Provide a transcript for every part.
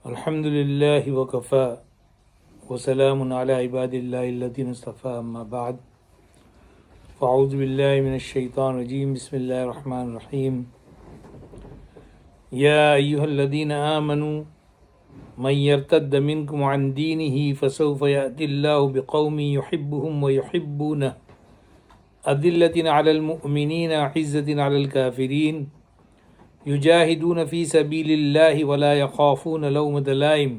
الحمد للہ وکفا وسلام علی عباد اللہ الذین اصطفیٰ اما بعد فاعوذ باللہ من الشیطان الرجیم بسم اللہ الرحمن الرحیم یا ایہا الذین آمنوا من یرتد منکم عن دینہ فسوف یأتی اللہ بقوم یحبهم ویحبونہ اذلۃ علی المؤمنین عزۃ علی الکافرین یجاہدون فی سبیل اللہ ولا یخافون لومۃ لائم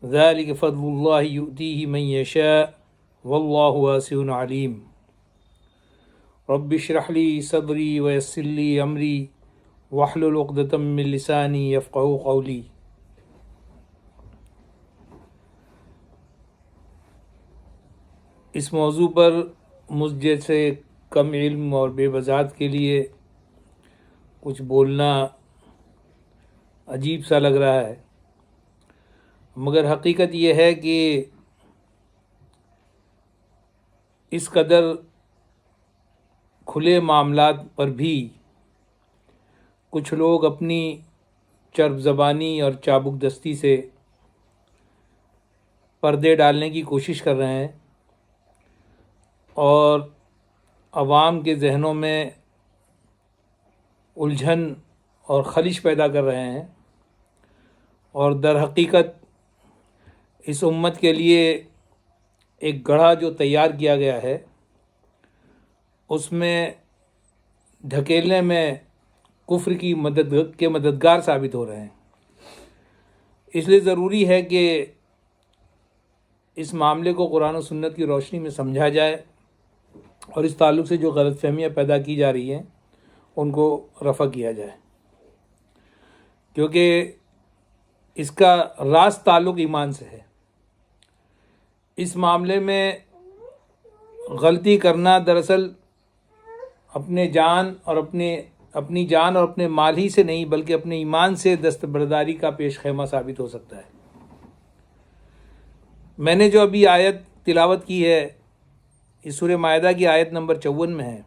ذلک فضل اللہ یؤتیہ من یشاء واللہ واسع علیم رب اشرح لی صدری ویسر لی امری واحلل عقدۃ من لسانی یفقہوا قولی۔ اس موضوع پر مجھ جیسے کم علم اور بے وضاحت کے لیے کچھ بولنا عجیب سا لگ رہا ہے، مگر حقیقت یہ ہے کہ اس قدر کھلے معاملات پر بھی کچھ لوگ اپنی چرب زبانی اور چابک دستی سے پردے ڈالنے کی کوشش کر رہے ہیں اور عوام کے ذہنوں میں الجھن اور خلش پیدا کر رہے ہیں، اور در حقیقت اس امت کے لیے ایک گڑھا جو تیار کیا گیا ہے اس میں ڈھکیلنے میں کفر کی مددگار ثابت ہو رہے ہیں۔ اس لیے ضروری ہے کہ اس معاملے کو قرآن و سنت کی روشنی میں سمجھا جائے اور اس تعلق سے جو غلط فہمیاں پیدا کی جا رہی ہیں ان کو رفع کیا جائے، کیونکہ اس کا راست تعلق ایمان سے ہے۔ اس معاملے میں غلطی کرنا دراصل اپنی جان اور اپنے مال ہی سے نہیں بلکہ اپنے ایمان سے دستبرداری کا پیش خیمہ ثابت ہو سکتا ہے۔ میں نے جو ابھی آیت تلاوت کی ہے اس سورہ مائدہ کی آیت نمبر 54 میں ہے،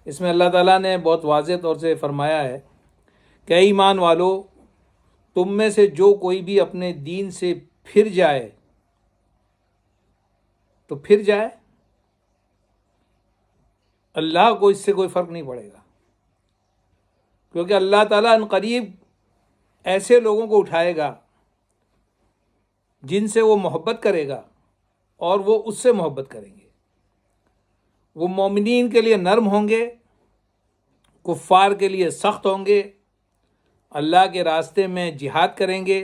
اس میں اللہ تعالیٰ نے بہت واضح طور سے فرمایا ہے کہ اے ایمان والو، تم میں سے جو کوئی بھی اپنے دین سے پھر جائے تو پھر جائے، اللہ کو اس سے کوئی فرق نہیں پڑے گا، کیونکہ اللہ تعالیٰ ان قریب ایسے لوگوں کو اٹھائے گا جن سے وہ محبت کرے گا اور وہ اس سے محبت کریں گے۔ وہ مومنین کے لیے نرم ہوں گے، کفار کے لیے سخت ہوں گے، اللہ کے راستے میں جہاد کریں گے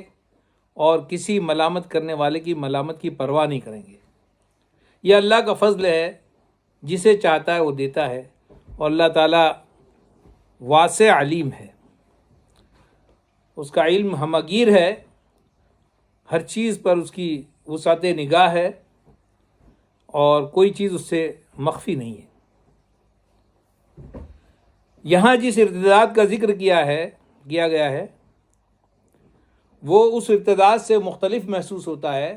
اور کسی ملامت کرنے والے کی ملامت کی پرواہ نہیں کریں گے۔ یہ اللہ کا فضل ہے، جسے چاہتا ہے وہ دیتا ہے، اور اللہ تعالیٰ واسع علیم ہے، اس کا علم ہمگیر ہے، ہر چیز پر اس کی وسعت نگاہ ہے اور کوئی چیز اس سے مخفی نہیں ہے۔ یہاں جس ارتداد کا ذکر کیا گیا ہے وہ اس ارتداد سے مختلف محسوس ہوتا ہے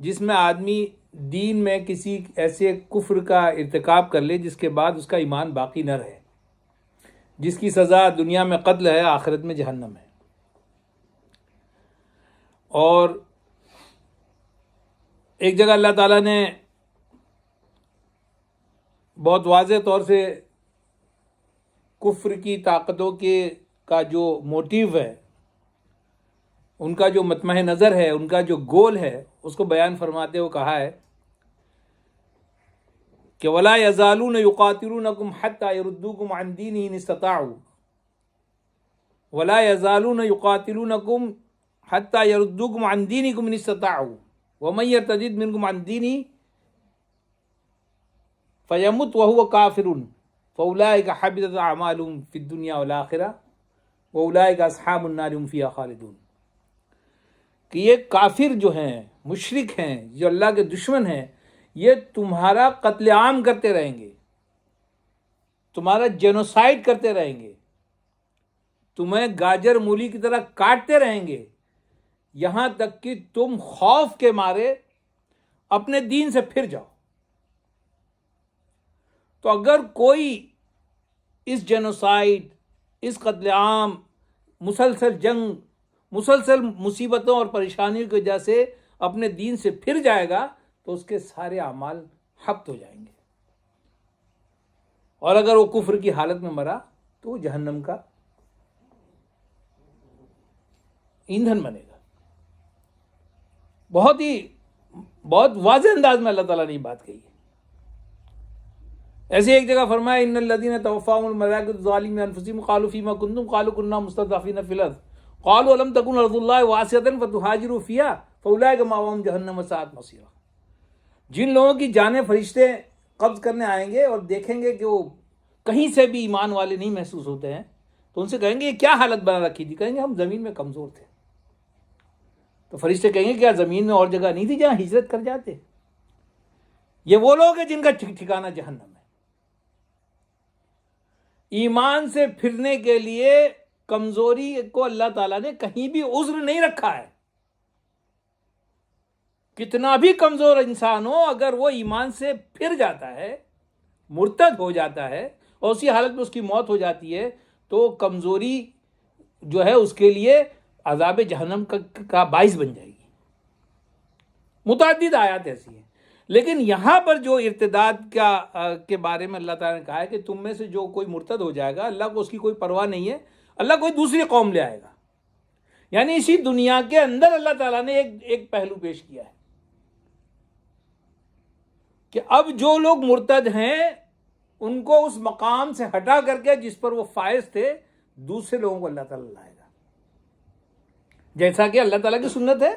جس میں آدمی دین میں کسی ایسے کفر کا ارتکاب کر لے جس کے بعد اس کا ایمان باقی نہ رہے، جس کی سزا دنیا میں قتل ہے، آخرت میں جہنم ہے۔ اور ایک جگہ اللہ تعالیٰ نے بہت واضح طور سے کفر کی طاقتوں کا جو موٹیو ہے، ان کا جو مطمع نظر ہے، ان کا جو گول ہے، اس کو بیان فرماتے ہوئے کہا ہے کہ وَلَا يَزَالُونَ يُقَاتِلُونَكُمْ حَتَّى يَرُدُّوكُمْ عَنْ دِينِهِمْ إِنِ اسْتَطَاعُوا وَلَا يَزَالُونَ يُقَاتِلُونَكُمْ حَتَّى يَرُدُّوكُمْ عَنْ دِينِكُمْ إِنِ اسْتَطَاعُوا وَمَن يَرْتَدِدْ مِنكُمْ عَنْ دِينِهِ فَيَمُتْ وَهُوَ كَافِرٌ فَأُولَٰئِكَ حَبِطَتْ أَعْمَالُهُمْ فِي الدُّنْيَا وَالْآخِرَةِ وَأُولَٰئِكَ أَصْحَابُ النَّارِ هُمْ فِيهَا خَالِدُونَ۔ کہ یہ کافر جو ہیں، مشرک ہیں، جو اللہ کے دشمن ہیں، یہ تمہارا قتل عام کرتے رہیں گے، تمہارا جینوسائیڈ کرتے رہیں گے، تمہیں گاجر مولی کی طرح کاٹتے رہیں گے، یہاں تک کہ تم خوف کے مارے اپنے دین سے پھر جاؤ۔ تو اگر کوئی اس جینوسائیڈ، اس قتل عام، مسلسل جنگ مسلسل مصیبتوں اور پریشانیوں کی وجہ سے اپنے دین سے پھر جائے گا تو اس کے سارے اعمال حبط ہو جائیں گے، اور اگر وہ کفر کی حالت میں مرا تو وہ جہنم کا ایندھن بنے گا۔ بہت واضح انداز میں اللہ تعالیٰ نے یہ بات کہی ہے۔ ایسے ایک جگہ فرمایا ان الذین توفاهم الملائکۃ ظالمی انفسہم قالوا فیما کنتم قالوا کنا مستضعفین فی الارض قالوا الم تکن ارض اللہ واسعۃ فتہاجروا فیہا فاولئک مأواہم جہنم وساءت مصیرا۔ جن لوگوں کی جانیں فرشتے قبض کرنے آئیں گے اور دیکھیں گے کہ وہ کہیں سے بھی ایمان والے نہیں محسوس ہوتے ہیں تو ان سے کہیں گے یہ کیا حالت بنا رکھی تھی؟ کہیں گے ہم زمین میں کمزور تھے۔ تو فرشتے کہیں گے کیا زمین میں اور جگہ نہیں تھی جہاں ہجرت کر جاتے؟ یہ وہ لوگ ہیں جن کا ٹھکانہ جہنم ہے۔ ایمان سے پھرنے کے لیے کمزوری کو اللہ تعالیٰ نے کہیں بھی عذر نہیں رکھا ہے۔ کتنا بھی کمزور انسان ہو، اگر وہ ایمان سے پھر جاتا ہے، مرتد ہو جاتا ہے اور اسی حالت میں اس کی موت ہو جاتی ہے تو کمزوری جو ہے اس کے لیے عذاب جہنم کا باعث بن جائے گی۔ متعدد آیات ایسی ہیں، لیکن یہاں پر جو ارتداد کے بارے میں اللہ تعالیٰ نے کہا ہے کہ تم میں سے جو کوئی مرتد ہو جائے گا اللہ کو اس کی کوئی پرواہ نہیں ہے، اللہ کوئی دوسری قوم لے آئے گا۔ یعنی اسی دنیا کے اندر اللہ تعالیٰ نے ایک پہلو پیش کیا ہے کہ اب جو لوگ مرتد ہیں ان کو اس مقام سے ہٹا کر کے جس پر وہ فائز تھے دوسرے لوگوں کو اللہ تعالیٰ لائے گا، جیسا کہ اللہ تعالیٰ کی سنت ہے۔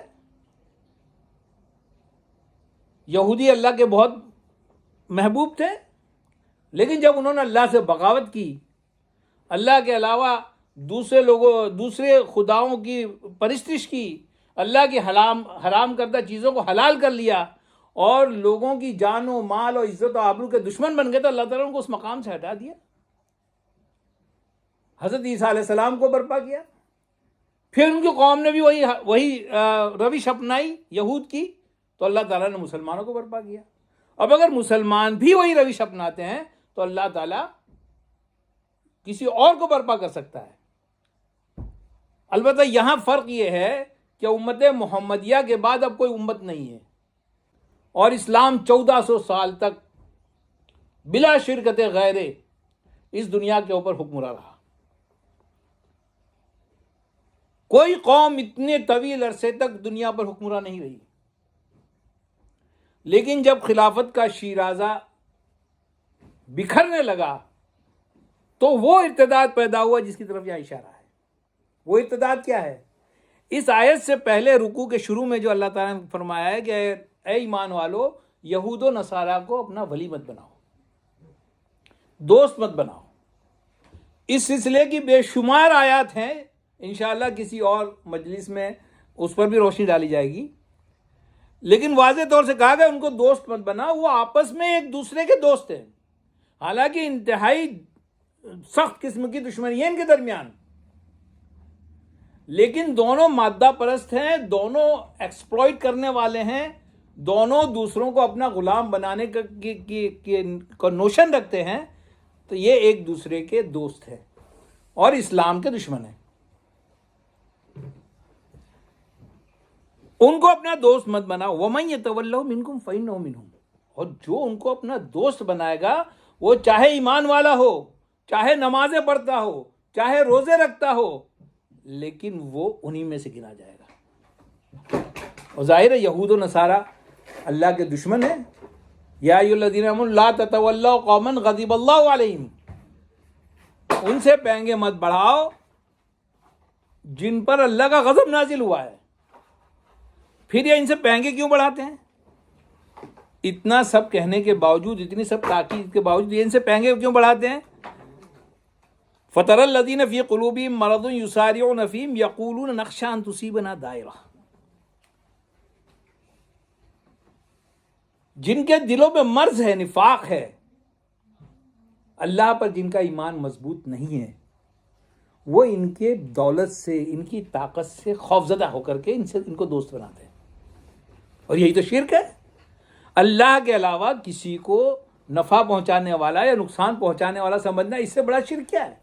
یہودی اللہ کے بہت محبوب تھے، لیکن جب انہوں نے اللہ سے بغاوت کی، اللہ کے علاوہ دوسرے خداؤں کی پرستش کی، اللہ کی حرام کردہ چیزوں کو حلال کر لیا اور لوگوں کی جان و مال و عزت و آبرو کے دشمن بن گئے تو اللہ تعالیٰ نے ان کو اس مقام سے ہٹا دیا۔ حضرت عیسیٰ علیہ السلام کو برپا کیا، پھر ان کی قوم نے بھی وہی روش اپنائی یہود کی، تو اللہ تعالیٰ نے مسلمانوں کو برپا کیا۔ اب اگر مسلمان بھی وہی روش اپناتے ہیں تو اللہ تعالیٰ کسی اور کو برپا کر سکتا ہے۔ البتہ یہاں فرق یہ ہے کہ امت محمدیہ کے بعد اب کوئی امت نہیں ہے، اور اسلام 1400 سال تک بلا شرکت غیر اس دنیا کے اوپر حکمراں رہا۔ کوئی قوم اتنے طویل عرصے تک دنیا پر حکمراں نہیں رہی، لیکن جب خلافت کا شیرازہ بکھرنے لگا تو وہ ارتداد پیدا ہوا جس کی طرف یہاں اشارہ ہے۔ وہ ارتداد کیا ہے؟ اس آیت سے پہلے رکوع کے شروع میں جو اللہ تعالیٰ نے فرمایا ہے کہ اے ایمان والو یہود و نصارہ کو اپنا ولی مت بناؤ، دوست مت بناؤ۔ اس سلسلے کی بے شمار آیات ہیں، انشاءاللہ کسی اور مجلس میں اس پر بھی روشنی ڈالی جائے گی، لیکن واضح طور سے کہا گیا ان کو دوست مت بناؤ، وہ آپس میں ایک دوسرے کے دوست ہیں، حالانکہ انتہائی سخت قسم کی دشمنی ہے ان کے درمیان، لیکن دونوں مادہ پرست ہیں، دونوں ایکسپلوئٹ کرنے والے ہیں، دونوں دوسروں کو اپنا غلام بنانے کا نوشن رکھتے ہیں، تو یہ ایک دوسرے کے دوست ہیں اور اسلام کے دشمن ہیں۔ ان کو اپنا دوست مت بناؤ، وَمَن يَتَوَلَّهُ مِنكُمْ فَإِنَّهُ مِنْهُمْ، اور جو ان کو اپنا دوست بنائے گا وہ چاہے ایمان والا ہو، چاہے نمازیں پڑھتا ہو، چاہے روزے رکھتا ہو، لیکن وہ انہی میں سے گنا جائے گا۔ اور ظاہر ہے یہود و نصارہ اللہ کے دشمن ہیں۔ یا ایھا الذین آمنوا لا تتولوا قوما غضب اللہ علیہم، ان سے پینگے مت بڑھاؤ جن پر اللہ کا غضب نازل ہوا ہے۔ پھر یہ ان سے پینگے کیوں بڑھاتے ہیں؟ اتنا سب کہنے کے باوجود، اتنی سب تاکید کے باوجود یہ ان سے پینگے کیوں بڑھاتے ہیں؟ فَتَرَى الَّذِينَ فِي قُلُوبِهِم مَّرَضٌ يُسَارِعُونَ فِيهِمْ يَقُولُونَ نَخْشَىٰ أَن تُصِيبَنَا دَائِرَةٌ، جن کے دلوں میں مرض ہے، نفاق ہے، اللہ پر جن کا ایمان مضبوط نہیں ہے، وہ ان کے دولت سے، ان کی طاقت سے خوفزدہ ہو کر کے ان کو دوست بناتے ہیں، اور یہی تو شرک ہے۔ اللہ کے علاوہ کسی کو نفع پہنچانے والا یا نقصان پہنچانے والا سمجھنا، اس سے بڑا شرک کیا ہے؟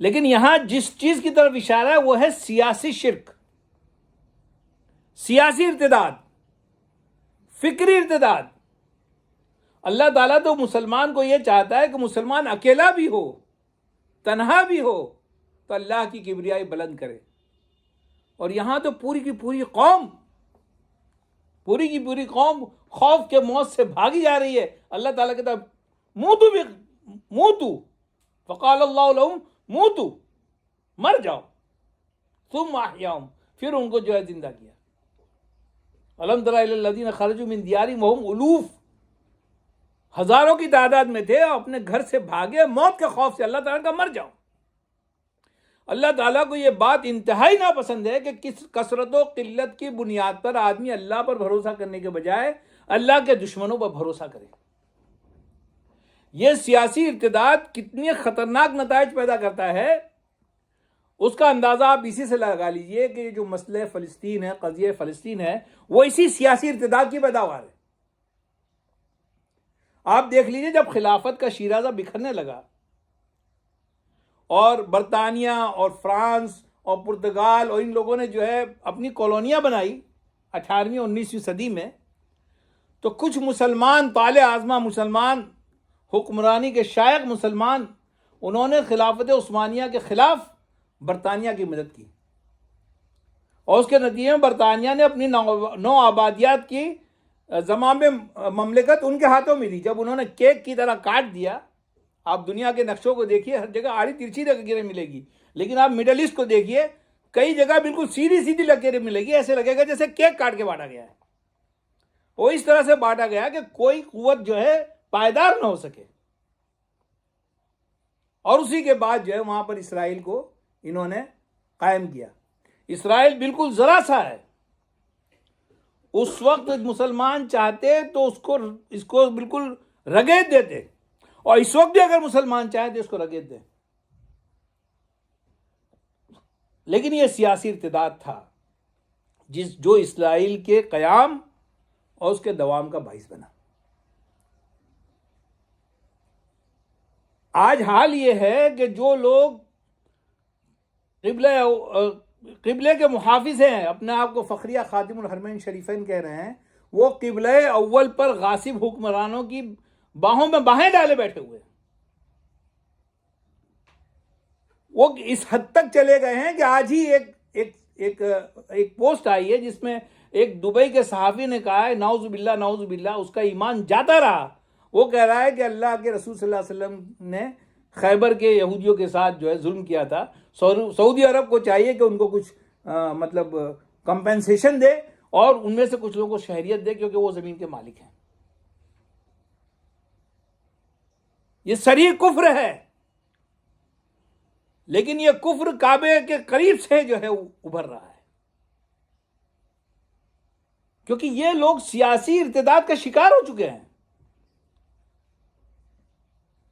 لیکن یہاں جس چیز کی طرف اشارہ ہے وہ ہے سیاسی شرک، سیاسی ارتداد، فکری ارتداد۔ اللہ تعالیٰ تو مسلمان کو یہ چاہتا ہے کہ مسلمان اکیلا بھی ہو، تنہا بھی ہو، تو اللہ کی کبریائی بلند کرے۔ اور یہاں تو پوری کی پوری قوم خوف کے موت سے بھاگی جا رہی ہے۔ اللہ تعالیٰ کہتا ہے موتو فقال اللہ لہم موتو، مر جاؤ، ثم احیاہم، پھر ان کو جو ہے زندہ کیا۔ الم تر الی الذین خرجوا من دیارہم وہم الوف، ہزاروں کی تعداد میں تھے اور اپنے گھر سے بھاگے موت کے خوف سے۔ اللہ تعالیٰ کا مر جاؤ۔ اللہ تعالیٰ کو یہ بات انتہائی ناپسند ہے کہ کس کثرت و قلت کی بنیاد پر آدمی اللہ پر بھروسہ کرنے کے بجائے اللہ کے دشمنوں پر بھروسہ کرے۔ یہ سیاسی ارتداد کتنی خطرناک نتائج پیدا کرتا ہے، اس کا اندازہ آپ اسی سے لگا لیجئے کہ جو مسئلہ فلسطین ہے، قضیہ فلسطین ہے، وہ اسی سیاسی ارتداد کی پیداوار ہے۔ آپ دیکھ لیجئے جب خلافت کا شیرازہ بکھرنے لگا اور برطانیہ اور فرانس اور پرتگال اور ان لوگوں نے جو ہے اپنی کالونیاں بنائی 18ویں 19ویں صدی میں، تو کچھ مسلمان طالع آزما مسلمان، حکمرانی کے شائق مسلمان، انہوں نے خلافت عثمانیہ کے خلاف برطانیہ کی مدد کی، اور اس کے نتیجے میں برطانیہ نے اپنی نو آبادیات کی زمام مملکت ان کے ہاتھوں میں دی۔ جب انہوں نے کیک کی طرح کاٹ دیا، آپ دنیا کے نقشوں کو دیکھیے، ہر جگہ آڑی ترچھی لکیریں ملے گی، لیکن آپ مڈل ایسٹ کو دیکھیے، کئی جگہ بالکل سیدھی سیدھی لکیریں ملے گی، ایسے لگے گا جیسے کیک کاٹ کے بانٹا گیا ہے۔ وہ اس طرح سے بانٹا گیا کہ کوئی قوت جو ہے پائیدار نہ ہو سکے۔ اور اسی کے بعد جو ہے وہاں پر اسرائیل کو انہوں نے قائم کیا۔ اسرائیل بالکل ذرا سا ہے، اس وقت مسلمان چاہتے تو اس کو بالکل رگیت دیتے، اور اس وقت بھی اگر مسلمان چاہیں تو اس کو رگیت دیں، لیکن یہ سیاسی ارتداد تھا جو اسرائیل کے قیام اور اس کے دوام کا باعث بنا۔ آج حال یہ ہے کہ جو لوگ قبلے کے محافظ ہیں، اپنے آپ کو فخریہ خادم الحرمین شریفین کہہ رہے ہیں، وہ قبلہ اول پر غاصب حکمرانوں کی باہوں میں باہیں ڈالے بیٹھے ہوئے، وہ اس حد تک چلے گئے ہیں کہ آج ہی ایک پوسٹ آئی ہے جس میں ایک دبئی کے صحافی نے کہا ہے، نعوذ باللہ نعوذ باللہ، اس کا ایمان جاتا رہا، وہ کہہ رہا ہے کہ اللہ کے رسول صلی اللہ علیہ وسلم نے خیبر کے یہودیوں کے ساتھ جو ہے ظلم کیا تھا، سعودی عرب کو چاہیے کہ ان کو کچھ مطلب کمپنسیشن دے اور ان میں سے کچھ لوگوں کو شہریت دے کیونکہ وہ زمین کے مالک ہیں۔ یہ صریح کفر ہے، لیکن یہ کفر کعبے کے قریب سے جو ہے ابھر رہا ہے، کیونکہ یہ لوگ سیاسی ارتداد کا شکار ہو چکے ہیں،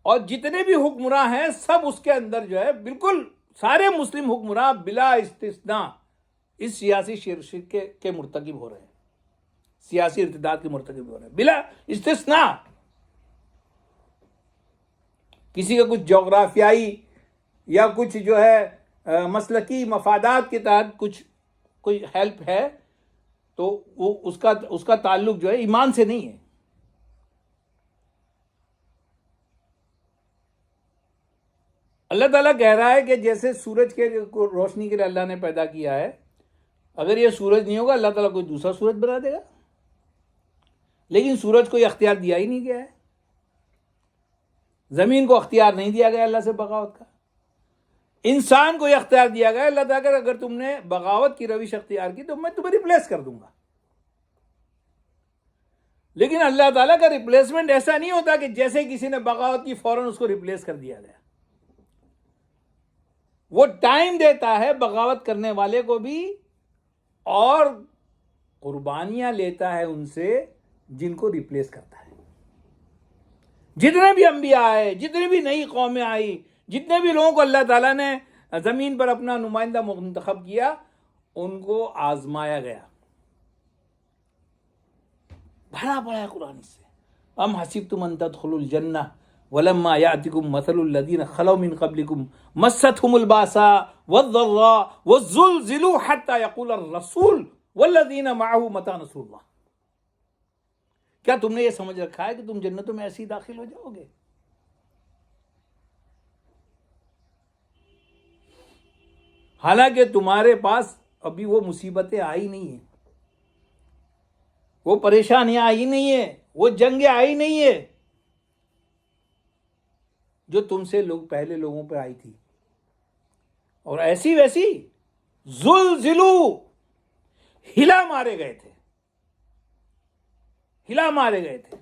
اور جتنے بھی حکمراں ہیں سب اس کے اندر جو ہے بالکل سارے مسلم حکمراں بلا استثناء اس سیاسی شرک کے مرتکب ہو رہے ہیں، سیاسی ارتداد کے مرتکب ہو رہے ہیں بلا استثناء۔ کسی کا کچھ جغرافیائی یا کچھ جو ہے مسلکی مفادات کے تحت کوئی ہیلپ ہے تو وہ اس کا تعلق جو ہے ایمان سے نہیں ہے۔ اللہ تعالیٰ کہہ رہا ہے کہ جیسے سورج کے روشنی کے لیے اللہ نے پیدا کیا ہے، اگر یہ سورج نہیں ہوگا اللہ تعالیٰ کوئی دوسرا سورج بنا دے گا، لیکن سورج کو یہ اختیار دیا ہی نہیں گیا ہے، زمین کو اختیار نہیں دیا گیا اللہ سے بغاوت کا، انسان کو یہ اختیار دیا گیا اللہ تعالیٰ کہ اگر تم نے بغاوت کی روش اختیار کی تو میں تمہیں ریپلیس کر دوں گا۔ لیکن اللہ تعالیٰ کا ریپلیسمنٹ ایسا نہیں ہوتا کہ جیسے کسی نے بغاوت کی فوراً اس کو ریپلیس کر دیا گیا، وہ ٹائم دیتا ہے بغاوت کرنے والے کو بھی، اور قربانیاں لیتا ہے ان سے جن کو ریپلیس کرتا ہے۔ جتنے بھی انبیاء آئے، جتنی بھی نئی قومیں آئی، جتنے بھی لوگوں کو اللہ تعالیٰ نے زمین پر اپنا نمائندہ منتخب کیا، ان کو آزمایا گیا۔ بھرا پڑا ہے قرآن اس سے، ام حسبتم ان تدخلوا الجنہ وَلَمَّا يَأْتِكُم مَثَلُ الَّذِينَ خَلَوْا مِن قَبْلِكُم مَسَّتْهُمُ الْبَأْسَاءُ وَالضَّرَّاءُ وَزُلْزِلُوا حَتَّى يَقُولَ الرَّسُولُ وَالَّذِينَ مَعَهُ مَتَىٰ نَصْرُ اللَّهِ۔ کیا تم نے یہ سمجھ رکھا ہے کہ تم جنتوں میں ایسے ہی داخل ہو جاؤ گے؟ حالانکہ تمہارے پاس ابھی وہ مصیبتیں آئی نہیں ہیں، وہ پریشانیاں آئی نہیں ہیں، وہ جنگیں آئی نہیں ہیں جو تم سے پہلے لوگوں پہ آئی تھی، اور ایسی ویسی زلزلو ہلا مارے گئے تھے، ہلا مارے گئے تھے،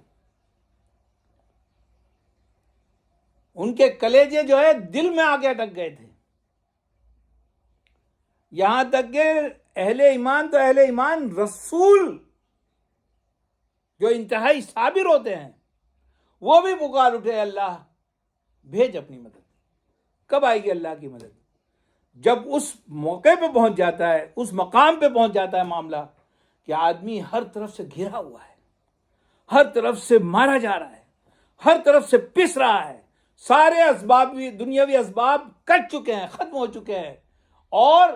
ان کے کلیجے جو ہے دل میں آ کے اٹک گئے تھے، یہاں تک کہ اہل ایمان تو اہل ایمان رسول جو انتہائی صابر ہوتے ہیں وہ بھی پکار اٹھے، اللہ بھیج اپنی مدد۔ کب آئے گی اللہ کی مدد؟ جب اس موقع پہ پہنچ جاتا ہے، اس مقام پہ پہنچ جاتا ہے معاملہ کہ آدمی ہر طرف سے گھرا ہوا ہے، ہر طرف سے مارا جا رہا ہے، ہر طرف سے پس رہا ہے، سارے اسباب بھی دنیاوی اسباب کٹ چکے ہیں، ختم ہو چکے ہیں، اور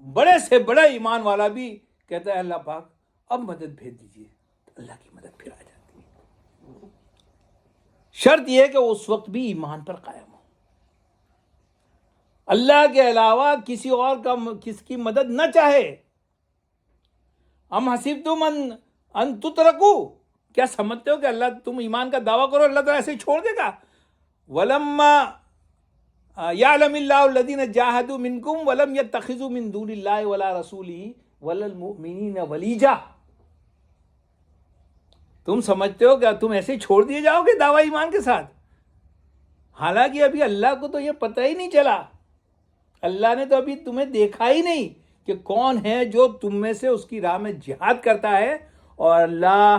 بڑے سے بڑا ایمان والا بھی کہتا ہے اللہ پاک اب مدد بھیج دیجیے، اللہ کی مدد پھر آ جاتی ہے۔ شرط یہ ہے کہ اس وقت بھی ایمان پر قائم ہو، اللہ کے علاوہ کسی اور کا کس کی مدد نہ چاہے۔ ام حسبتم ان تترکوا، کیا سمجھتے ہو کہ اللہ تم ایمان کا دعویٰ کرو اللہ تعالیٰ ایسے ہی چھوڑ دے گا؟ وَلَمَّا يَعْلَمِ اللَّهُ الَّذِينَ جَاهَدُوا مِنكُمْ وَلَمْ يَتَّخِذُوا مِن دُونِ اللَّهِ وَلَا رَسُولِهِ وَلَا الْمُؤْمِنِينَ وَلِيجَةً۔ تم سمجھتے ہو کہ تم ایسے ہی چھوڑ دیے جاؤ گے دعویٰ ایمان کے ساتھ؟ حالانکہ ابھی اللہ کو تو یہ پتہ ہی نہیں چلا، اللہ نے تو ابھی تمہیں دیکھا ہی نہیں کہ کون ہے جو تم میں سے اس کی راہ میں جہاد کرتا ہے، اور اللہ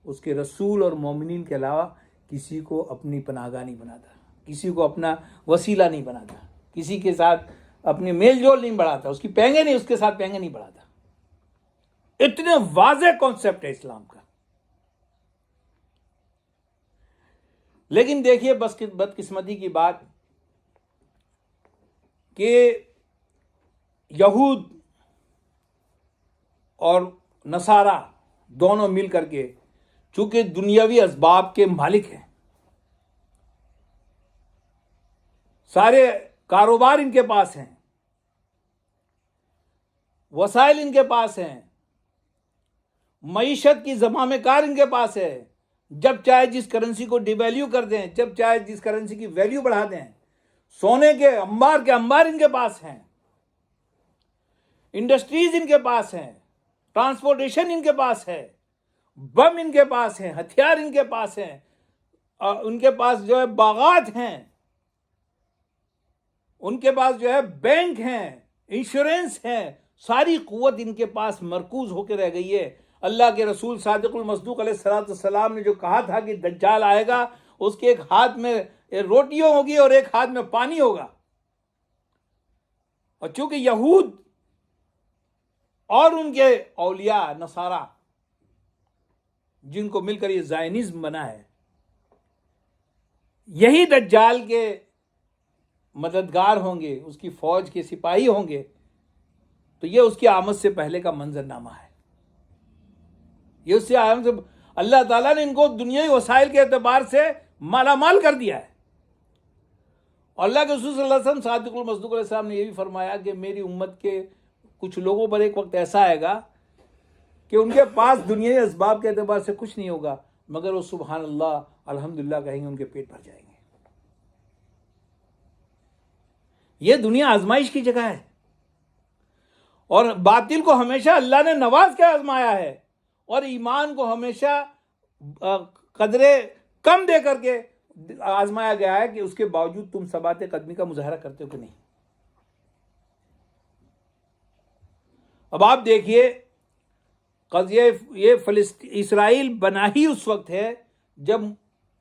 اس کے رسول اور مومنین کے علاوہ کسی کو اپنی پناہ گاہ نہیں بناتا، کسی کو اپنا وسیلہ نہیں بناتا، کسی کے ساتھ اپنے میل جول نہیں بڑھاتا، اس کی پینگے نہیں، اس کے ساتھ پینگے نہیں بڑھاتا۔ اتنے واضح کانسیپٹ ہے اسلام کا۔ لیکن دیکھیے بدقسمتی کی بات کہ یہود اور نصارہ دونوں مل کر کے چونکہ دنیاوی اسباب کے مالک ہیں، سارے کاروبار ان کے پاس ہیں، وسائل ان کے پاس ہیں، معیشت کی زمام کار ان کے پاس ہے، جب چاہے جس کرنسی کو ڈی ویلیو کر دیں، جب چاہے جس کرنسی کی ویلیو بڑھا دیں، سونے کے انبار ان کے پاس ہیں، انڈسٹریز ان کے پاس ہیں، ٹرانسپورٹیشن ان کے پاس ہے، بم ان کے پاس ہیں، ہتھیار ان کے پاس ہیں، ان کے پاس جو ہے باغات ہیں، ان کے پاس جو ہے بینک ہیں، انشورنس ہیں، ساری قوت ان کے پاس مرکوز ہو کے رہ گئی ہے۔ اللہ کے رسول صادق المصدوق علیہ السلام نے جو کہا تھا کہ دجال آئے گا، اس کے ایک ہاتھ میں روٹیوں ہوگی اور ایک ہاتھ میں پانی ہوگا، اور چونکہ یہود اور ان کے اولیاء نصارہ جن کو مل کر یہ زائنزم بنا ہے، یہی دجال کے مددگار ہوں گے، اس کی فوج کے سپاہی ہوں گے، تو یہ اس کی آمد سے پہلے کا منظرنامہ ہے۔ یہ اس سے آمد سے اللہ تعالیٰ نے ان کو دنیاوی وسائل کے اعتبار سے مالا مال کر دیا ہے، اور اللہ کے رسول صلی اللہ علیہ وسلم صادق المصدوق علیہ السلام نے یہ بھی فرمایا کہ میری امت کے کچھ لوگوں پر ایک وقت ایسا آئے گا کہ ان کے پاس دنیاوی اسباب کے اعتبار سے کچھ نہیں ہوگا، مگر وہ سبحان اللہ الحمدللہ کہیں گے، ان کے پیٹ بھر جائیں گے۔ یہ دنیا آزمائش کی جگہ ہے، اور باطل کو ہمیشہ اللہ نے نواز کے آزمایا ہے، اور ایمان کو ہمیشہ قدرے کم دے کر کے آزمایا گیا ہے کہ اس کے باوجود تم ثبات قدمی کا مظاہرہ کرتے ہو کہ نہیں۔ اب آپ دیکھیے قضیہ یہ اسرائیل بنا ہی اس وقت ہے جب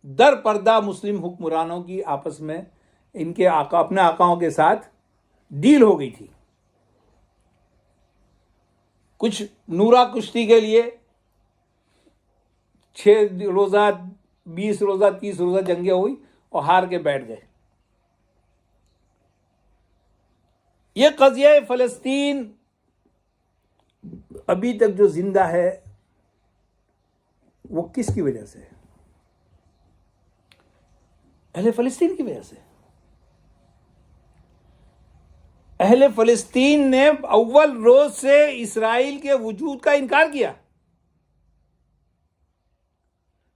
در پردہ مسلم حکمرانوں کی آپس میں ان کے آقا اپنے آقاؤں کے ساتھ ڈیل ہو گئی تھی۔ کچھ نورا کشتی کے لیے 6 روزہ 20 روزہ 30 روزہ جنگیں ہوئی، اور ہار کے بیٹھ گئے. یہ قضیہ فلسطین ابھی تک جو زندہ ہے وہ کس کی وجہ سے؟ اہل فلسطین کی وجہ سے. اہل فلسطین نے اول روز سے اسرائیل کے وجود کا انکار کیا.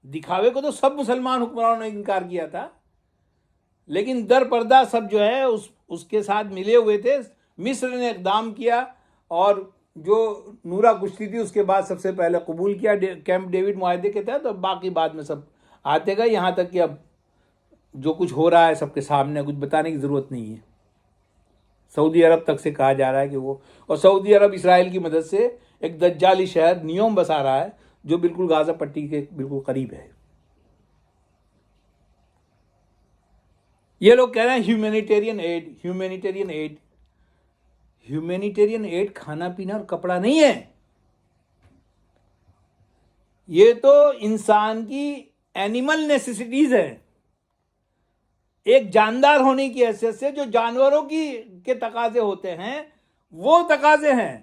دکھاوے کو تو سب مسلمان حکمرانوں نے انکار کیا تھا، لیکن در پردہ سب جو ہے اس کے ساتھ ملے ہوئے تھے. مصر نے اقدام کیا اور جو نورا کشتی تھی اس کے بعد سب سے پہلے قبول کیا کیمپ ڈیوڈ معاہدے کے تحت، اور باقی بعد میں سب آتے گئے، یہاں تک کہ اب جو کچھ ہو رہا ہے سب کے سامنے، کچھ بتانے کی ضرورت نہیں ہے. سعودی عرب تک سے کہا جا رہا ہے کہ وہ، اور سعودی عرب اسرائیل کی مدد سے ایک دجالی شہر نیوم بسا رہا ہے جو بالکل غازہ پٹی کے بالکل قریب ہے. یہ لوگ کہہ رہے ہیں ہیومینیٹیرین ایڈ کھانا پینا اور کپڑا نہیں ہے. یہ تو انسان کی اینیمل نیسیسٹیز ہیں. ایک جاندار ہونے کی حیثیت سے جو جانوروں کے تقاضے ہوتے ہیں وہ تقاضے ہیں.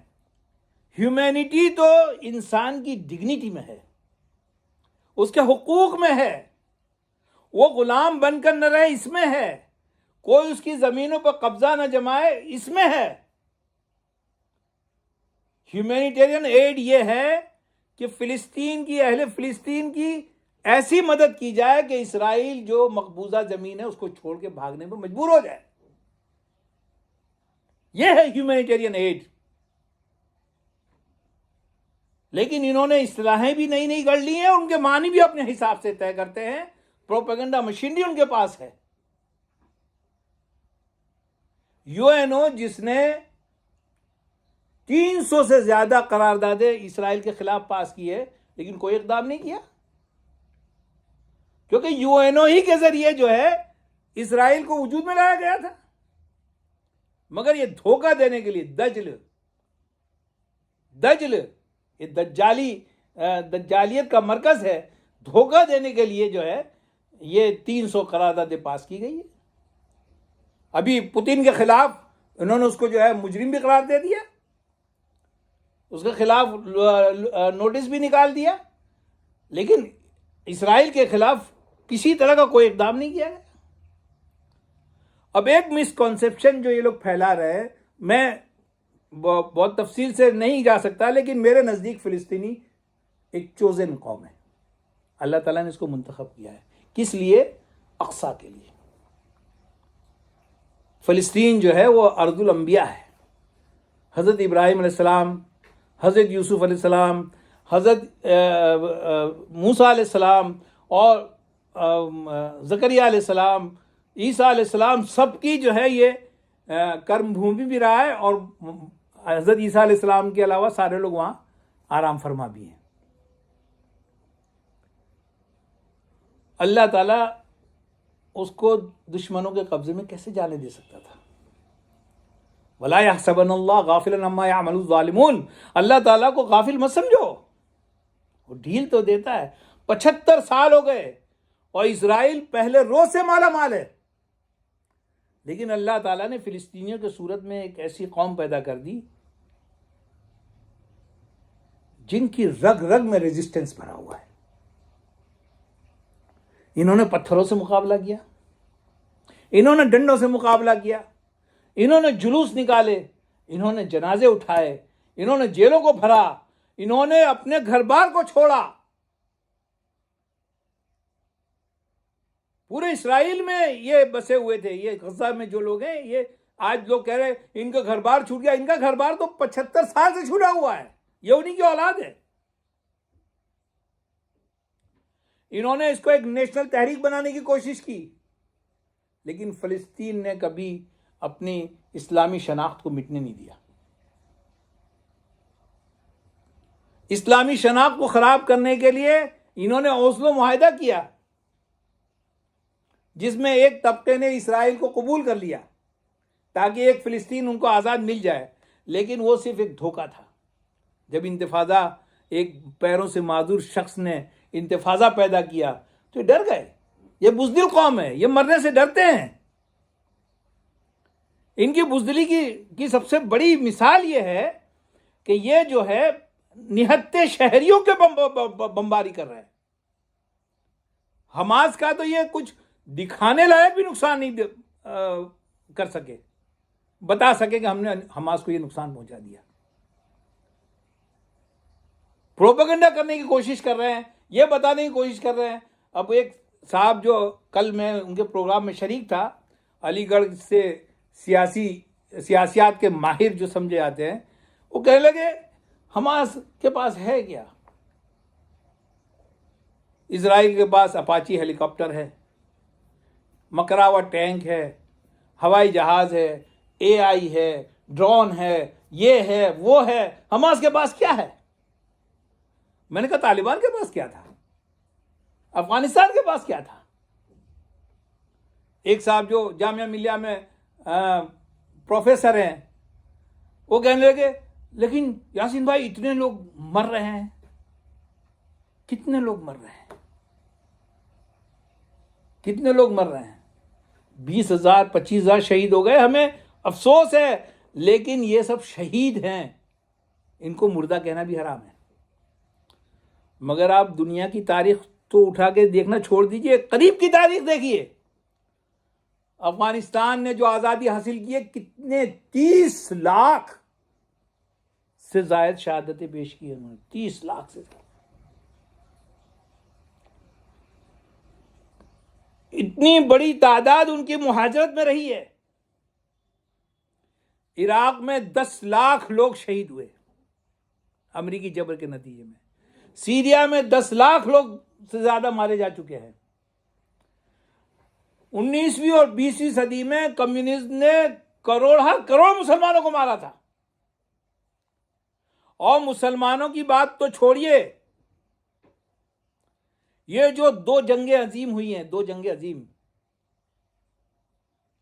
ہیومینٹی تو انسان کی ڈگنیٹی میں ہے، اس کے حقوق میں ہے. وہ غلام بن کر نہ رہے اس میں ہے، کوئی اس کی زمینوں پر قبضہ نہ جمائے اس میں ہے. ہیومینیٹیرین ایڈ یہ ہے کہ اہل فلسطین کی ایسی مدد کی جائے کہ اسرائیل جو مقبوضہ زمین ہے اس کو چھوڑ کے بھاگنے پر مجبور ہو جائے. یہ ہے ہیومینیٹیرین ایڈ. لیکن انہوں نے اصطلاحیں بھی نئی گڑھ لی ہیں، ان کے معنی بھی اپنے حساب سے طے کرتے ہیں. پروپیگنڈا مشینری ان کے پاس ہے. UN جس نے 300 سے زیادہ قراردادیں اسرائیل کے خلاف پاس کی ہے، لیکن کوئی اقدام نہیں کیا، کیونکہ UN ہی کے ذریعے جو ہے اسرائیل کو وجود میں لایا گیا تھا. مگر یہ دھوکہ دینے کے لیے دجل یہ دجالیت کا مرکز ہے. دھوکہ دینے کے لیے جو ہے یہ 300 قراردادیں پاس کی گئی ہے. ابھی پوتین کے خلاف انہوں نے اس کو جو ہے مجرم بھی قرار دے دیا، اس کے خلاف نوٹس بھی نکال دیا، لیکن اسرائیل کے خلاف کسی طرح کا کوئی اقدام نہیں کیا گیا. اب ایک مسکنسیپشن جو یہ لوگ پھیلا رہے ہیں، میں بہت تفصیل سے نہیں جا سکتا، لیکن میرے نزدیک فلسطینی ایک چوزن قوم ہے. اللہ تعالیٰ نے اس کو منتخب کیا ہے. کس لیے؟ اقصیٰ کے لیے. فلسطین جو ہے وہ ارض الانبیاء ہے. حضرت ابراہیم علیہ السلام، حضرت یوسف علیہ السلام، حضرت موسیٰ علیہ السلام اور زکریا علیہ السلام، عیسیٰ علیہ السلام، سب کی جو ہے یہ کرم بھومی بھی رہا ہے، اور حضرت عیسیٰ علیہ السلام کے علاوہ سارے لوگ وہاں آرام فرما بھی ہیں. اللہ تعالیٰ اس کو دشمنوں کے قبضے میں کیسے جانے دے سکتا تھا؟ وَلَا يَحْسَبَنَّ اللَّهَ غَافِلًا عَمَّا يَعْمَلُ الظَّالِمُونَ. اللہ تعالیٰ کو غافل مت سمجھو، وہ ڈھیل تو دیتا ہے. 75 سال ہو گئے اور اسرائیل پہلے روز سے مالا مال ہے، لیکن اللہ تعالیٰ نے فلسطینیوں کے صورت میں ایک ایسی قوم پیدا کر دی جن کی رگ رگ میں ریزسٹنس بھرا ہوا ہے. انہوں نے پتھروں سے مقابلہ کیا، انہوں نے ڈنڈوں سے مقابلہ کیا، انہوں نے جلوس نکالے، انہوں نے جنازے اٹھائے، انہوں نے جیلوں کو بھرا، انہوں نے اپنے گھر بار کو چھوڑا. پورے اسرائیل میں یہ بسے ہوئے تھے. یہ غزہ میں جو لوگ ہیں، یہ آج لوگ کہہ رہے ہیں ان کا گھر بار چھوٹ گیا. ان کا گھر بار تو 75 سال سے چھوٹا ہوا ہے. یہ انہی کی اولاد ہے. انہوں نے اس کو ایک نیشنل تحریک بنانے کی کوشش کی، لیکن فلسطین نے کبھی اپنی اسلامی شناخت کو مٹنے نہیں دیا. اسلامی شناخت کو خراب کرنے کے لیے انہوں نے اوسلو معاہدہ کیا، جس میں ایک طبقے نے اسرائیل کو قبول کر لیا تاکہ ایک فلسطین ان کو آزاد مل جائے، لیکن وہ صرف ایک دھوکہ تھا. جب انتفاضہ ایک پیروں سے معذور شخص نے انتفاضہ پیدا کیا تو ڈر گئے. یہ بزدل قوم ہے، یہ مرنے سے ڈرتے ہیں. ان کی بزدلی کی سب سے بڑی مثال یہ ہے کہ یہ جو ہے نہتے شہریوں کے بمباری کر رہے ہیں. حماس کا تو یہ کچھ دکھانے لائق بھی نقصان نہیں کر سکے، بتا سکے کہ ہم نے حماس کو یہ نقصان پہنچا دیا. پروپیگنڈا کرنے کی کوشش کر رہے ہیں، یہ بتانے کی کوشش کر رہے ہیں. اب ایک صاحب جو کل میں ان کے پروگرام میں شریک تھا، علی گڑھ سے سیاسیات کے ماہر جو سمجھے جاتے ہیں، وہ کہنے لگے حماس کے پاس ہے کیا؟ اسرائیل کے پاس اپاچی ہیلی کاپٹر ہے، مکراوا ٹینک ہے، ہوائی جہاز ہے، اے آئی ہے، ڈرون ہے، یہ ہے وہ ہے. حماس کے پاس کیا ہے؟ میں نے کہا طالبان کے پاس کیا تھا؟ افغانستان کے پاس کیا تھا؟ ایک صاحب جو جامعہ ملیہ میں پروفیسر ہیں، وہ کہنے لگے لیکن یاسین بھائی اتنے لوگ مر رہے ہیں. کتنے لوگ مر رہے ہیں؟ کتنے لوگ مر رہے ہیں؟ 20,000 25,000 شہید ہو گئے. ہمیں افسوس ہے، لیکن یہ سب شہید ہیں، ان کو مردہ کہنا بھی حرام ہے. مگر آپ دنیا کی تاریخ تو اٹھا کے دیکھنا چھوڑ دیجئے، قریب کی تاریخ دیکھیے. افغانستان نے جو آزادی حاصل کی ہے، کتنے 30 لاکھ سے زائد شہادتیں پیش کی انہوں نے. 30 لاکھ سے زائد. اتنی بڑی تعداد ان کی مہاجرت میں رہی ہے. عراق میں 10 لاکھ لوگ شہید ہوئے امریکی جبر کے نتیجے میں. سیریا میں 10 لاکھ لوگ سے زیادہ مارے جا چکے ہیں. 19ویں اور 20ویں صدی میں کمیونزم نے ہر کروڑ مسلمانوں کو مارا تھا. اور مسلمانوں کی بات تو چھوڑیے، یہ جو 2 جنگیں عظیم ہوئی ہیں، 2 جنگیں عظیم،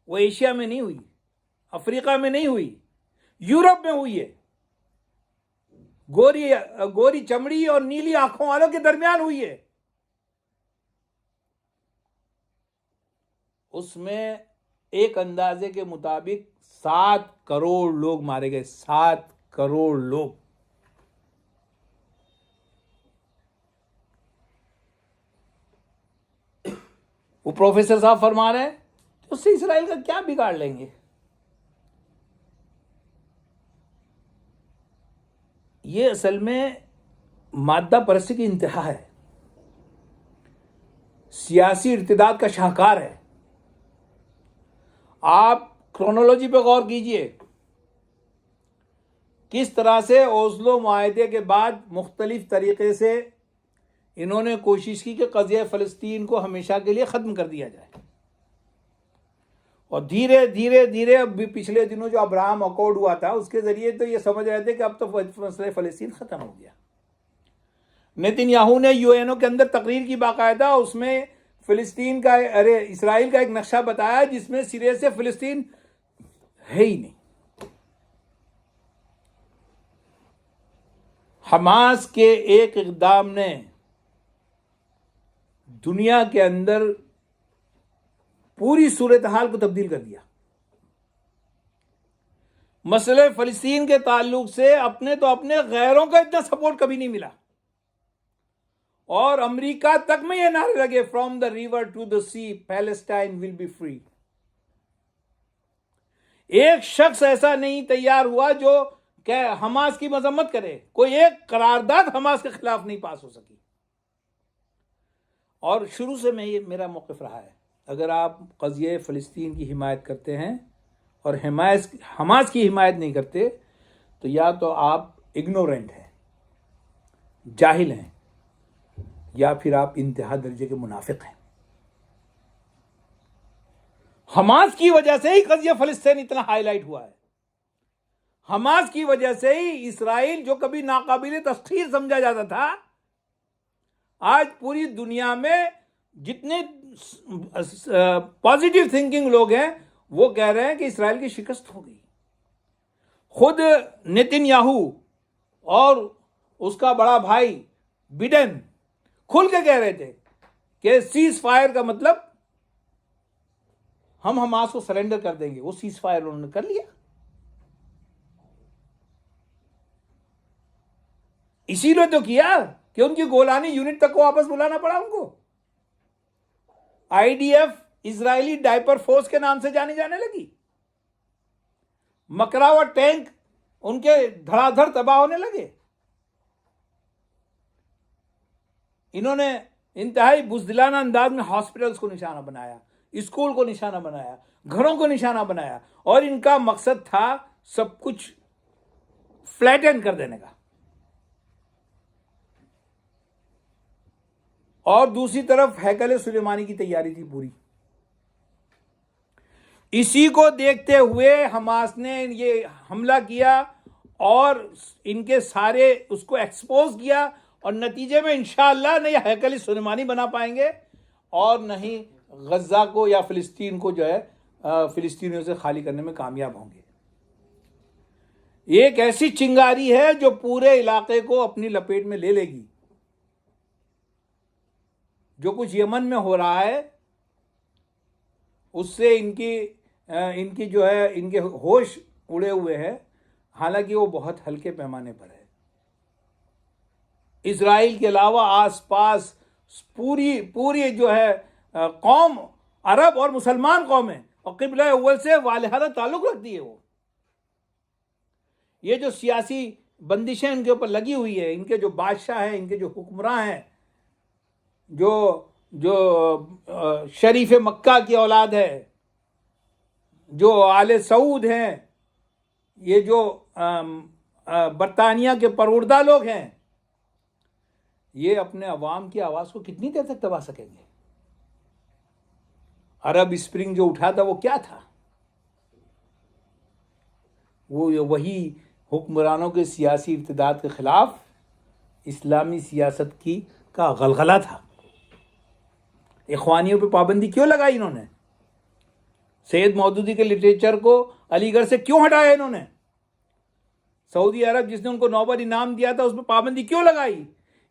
وہ ایشیا میں نہیں ہوئی، افریقہ میں نہیں ہوئی، یورپ میں ہوئی ہے. گوری چمڑی اور نیلی آنکھوں والوں کے درمیان ہوئی ہے. اس میں ایک اندازے کے مطابق 7 کروڑ لوگ مارے گئے. 7 کروڑ لوگ. وہ پروفیسر صاحب فرما رہے ہیں اس سے اسرائیل کا کیا بگاڑ لیں گے؟ یہ اصل میں مادہ پرستی کی انتہا ہے، سیاسی ارتداد کا شاہکار ہے. آپ کرونالوجی پہ غور کیجئے، کس طرح سے اوسلو معاہدے کے بعد مختلف طریقے سے انہوں نے کوشش کی کہ قضیہ فلسطین کو ہمیشہ کے لیے ختم کر دیا جائے. اور دھیرے دھیرے دھیرے اب پچھلے دنوں جو ابراہم اکارڈ ہوا تھا، اس کے ذریعے تو یہ سمجھ رہے تھے کہ اب تو مسئلہ فلسطین ختم ہو گیا. نیتن یاہو نے UN کے اندر تقریر کی باقاعدہ، اس میں فلسطین کا اسرائیل کا ایک نقشہ بتایا جس میں سرے سے فلسطین ہے ہی نہیں. حماس کے ایک اقدام نے دنیا کے اندر پوری صورتحال کو تبدیل کر دیا. مسئلہ فلسطین کے تعلق سے اپنے غیروں کا اتنا سپورٹ کبھی نہیں ملا. اور امریکہ تک میں یہ نعرے لگے، from the river to the sea Palestine will be free. ایک شخص ایسا نہیں تیار ہوا جو کہ حماس کی مذمت کرے. کوئی ایک قرارداد حماس کے خلاف نہیں پاس ہو سکی. اور شروع سے میرا موقف رہا ہے، اگر آپ قضیہ فلسطین کی حمایت کرتے ہیں اور حماس کی حمایت نہیں کرتے تو یا تو آپ اگنورنٹ ہیں، جاہل ہیں، یا پھر آپ انتہا درجے کے منافق ہیں. حماس کی وجہ سے ہی قضیہ فلسطین اتنا ہائی لائٹ ہوا ہے. حماس کی وجہ سے ہی اسرائیل جو کبھی ناقابل تسخیر سمجھا جاتا تھا، آج پوری دنیا میں جتنے پازیٹیو تھنکنگ لوگ ہیں وہ کہہ رہے ہیں کہ اسرائیل کی شکست ہو گئی. خود نیتن یاہو اور اس کا بڑا بھائی بائیڈن کھل کے کہہ رہے تھے کہ سیز فائر کا مطلب ہم حماس کو سرنڈر کر دیں گے. وہ سیز فائر انہوں نے کر لیا. اسی لیے تو کیا کہ ان کی گولانی یونٹ تک کو واپس بلانا پڑا ان کو. IDF اسرائیلی ڈائپر فورس کے نام سے جانی جانے لگی. مکراوا ٹینک ان کے دھڑا دھڑ تباہ ہونے لگے. انہوں نے انتہائی بزدلانہ انداز میں ہاسپٹلز کو نشانہ بنایا، اسکول کو نشانہ بنایا، گھروں کو نشانہ بنایا، اور ان کا مقصد تھا سب کچھ فلیٹن کر دینے کا. اور دوسری طرف ہیکل سلیمانی کی تیاری تھی پوری. اسی کو دیکھتے ہوئے حماس نے یہ حملہ کیا اور ان کے سارے اس کو ایکسپوز کیا، اور نتیجے میں انشاءاللہ نہ یہ ہیکل سلیمانی بنا پائیں گے اور نہ ہی غزہ کو یا فلسطین کو جو ہے فلسطینیوں سے خالی کرنے میں کامیاب ہوں گے. یہ ایک ایسی چنگاری ہے جو پورے علاقے کو اپنی لپیٹ میں لے لے گی. جو کچھ یمن میں ہو رہا ہے اس سے ان کی جو ہے ان کے ہوش اڑے ہوئے ہیں، حالانکہ وہ بہت ہلکے پیمانے پر ہے. اسرائیل کے علاوہ آس پاس پوری جو ہے قوم، عرب اور مسلمان قومیں اور قبلہ اول سے والہانہ تعلق رکھتی ہے. وہ یہ جو سیاسی بندشیں ان کے اوپر لگی ہوئی ہے، ان کے جو بادشاہ ہیں، ان کے جو حکمراں ہیں، جو شریف مکہ کی اولاد ہے، جو آل سعود ہیں، یہ جو برطانیہ کے پروردہ لوگ ہیں، یہ اپنے عوام کی آواز کو کتنی دیر تک دبا سکیں گے؟ عرب اسپرنگ جو اٹھا تھا وہ کیا تھا؟ وہ وہی حکمرانوں کے سیاسی ارتداد کے خلاف اسلامی سیاست کا غلغلہ تھا. اخوانیوں پہ پابندی کیوں لگائی انہوں نے؟ سید مودودی کے لٹریچر کو علی گڑھ سے کیوں ہٹایا انہوں نے؟ سعودی عرب جس نے ان کو نوبل انعام دیا تھا اس پہ پابندی کیوں لگائی؟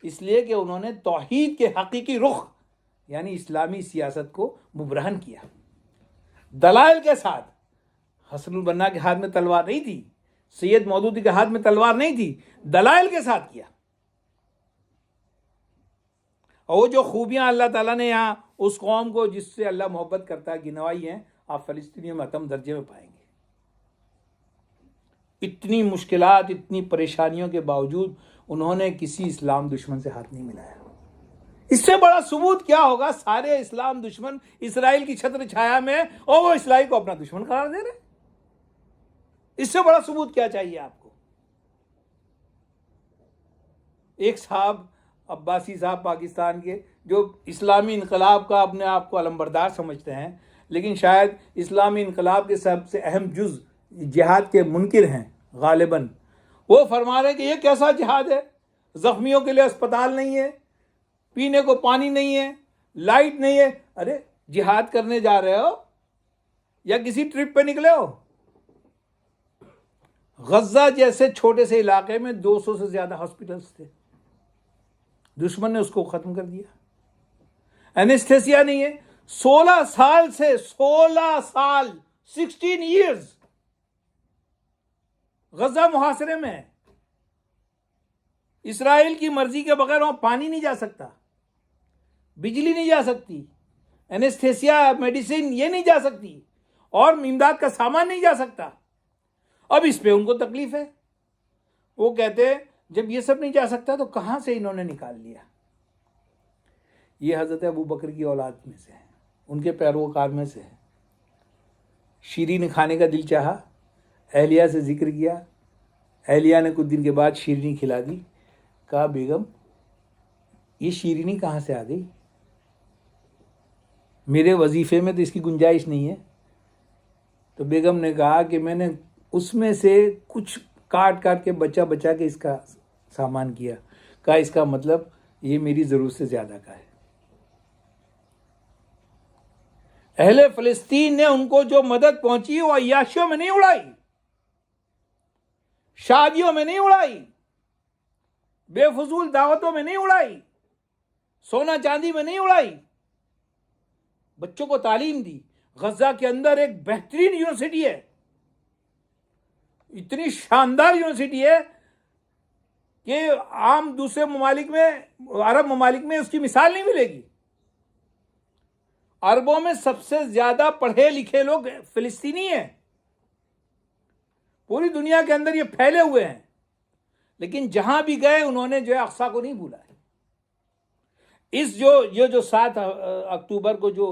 اس لیے کہ انہوں نے توحید کے حقیقی رخ یعنی اسلامی سیاست کو مبرہن کیا، دلائل کے ساتھ. حسن البنا کے ہاتھ میں تلوار نہیں تھی، سید مودودی کے ہاتھ میں تلوار نہیں تھی، دلائل کے ساتھ کیا. اور وہ جو خوبیاں اللہ تعالیٰ نے یہاں اس قوم کو جس سے اللہ محبت کرتا ہے گنوائی ہیں، آپ فلسطینیوں میں اتم درجے میں پائیں گے. اتنی مشکلات، اتنی پریشانیوں کے باوجود انہوں نے کسی اسلام دشمن سے ہاتھ نہیں ملایا. اس سے بڑا ثبوت کیا ہوگا؟ سارے اسلام دشمن اسرائیل کی چھتر چھایا میں اور وہ اسرائیل کو اپنا دشمن قرار دے رہے. اس سے بڑا ثبوت کیا چاہیے آپ کو؟ ایک صاحب عباسی صاحب پاکستان کے جو اسلامی انقلاب کا اپنے آپ کو علمبردار سمجھتے ہیں، لیکن شاید اسلامی انقلاب کے سب سے اہم جز جہاد کے منکر ہیں غالباً، وہ فرما رہے ہیں کہ یہ کیسا جہاد ہے؟ زخمیوں کے لیے اسپتال نہیں ہے، پینے کو پانی نہیں ہے، لائٹ نہیں ہے. ارے جہاد کرنے جا رہے ہو یا کسی ٹرپ پہ نکلے ہو؟ غزہ جیسے چھوٹے سے علاقے میں 200 سے زیادہ ہاسپٹلز تھے، دشمن نے اس کو ختم کر دیا. اینستھیسیا نہیں ہے. 16 سال 16 ایئرز غزہ محاصرے میں ہے. اسرائیل کی مرضی کے بغیر وہاں پانی نہیں جا سکتا، بجلی نہیں جا سکتی، اینستھیسیا میڈیسن یہ نہیں جا سکتی، اور امداد کا سامان نہیں جا سکتا. اب اس پہ ان کو تکلیف ہے. وہ کہتے جب یہ سب نہیں جا سکتا تو کہاں سے انہوں نے نکال لیا؟ یہ حضرت ابو بکر کی اولاد میں سے ہے، ان کے پیروکار میں سے ہے. شیرینی کھانے کا دل چاہا، اہلیہ سے ذکر کیا، اہلیہ نے کچھ دن کے بعد شیرینی کھلا دی. کہا بیگم یہ شیرینی کہاں سے آ گئی؟ میرے وظیفے میں تو اس کی گنجائش نہیں ہے. تو بیگم نے کہا کہ میں نے اس میں سے کچھ کاٹ کے بچا کے اس کا سامان کیا. کہا اس کا مطلب یہ میری ضرورت سے زیادہ کا ہے. اہل فلسطین نے ان کو جو مدد پہنچی وہ عیاشیوں میں نہیں اڑائی، شادیوں میں نہیں اڑائی، بے فضول دعوتوں میں نہیں اڑائی، سونا چاندی میں نہیں اڑائی. بچوں کو تعلیم دی، غزہ کے اندر ایک بہترین یونیورسٹی ہے، اتنی شاندار یونیورسٹی ہے کہ عام دوسرے ممالک میں، عرب ممالک میں اس کی مثال نہیں ملے گی۔ عربوں میں سب سے زیادہ پڑھے لکھے لوگ فلسطینی ہیں، پوری دنیا کے اندر یہ پھیلے ہوئے ہیں، لیکن جہاں بھی گئے انہوں نے جو ہے اقصیٰ کو نہیں بھولا ہے۔ یہ جو 7 اکتوبر کو جو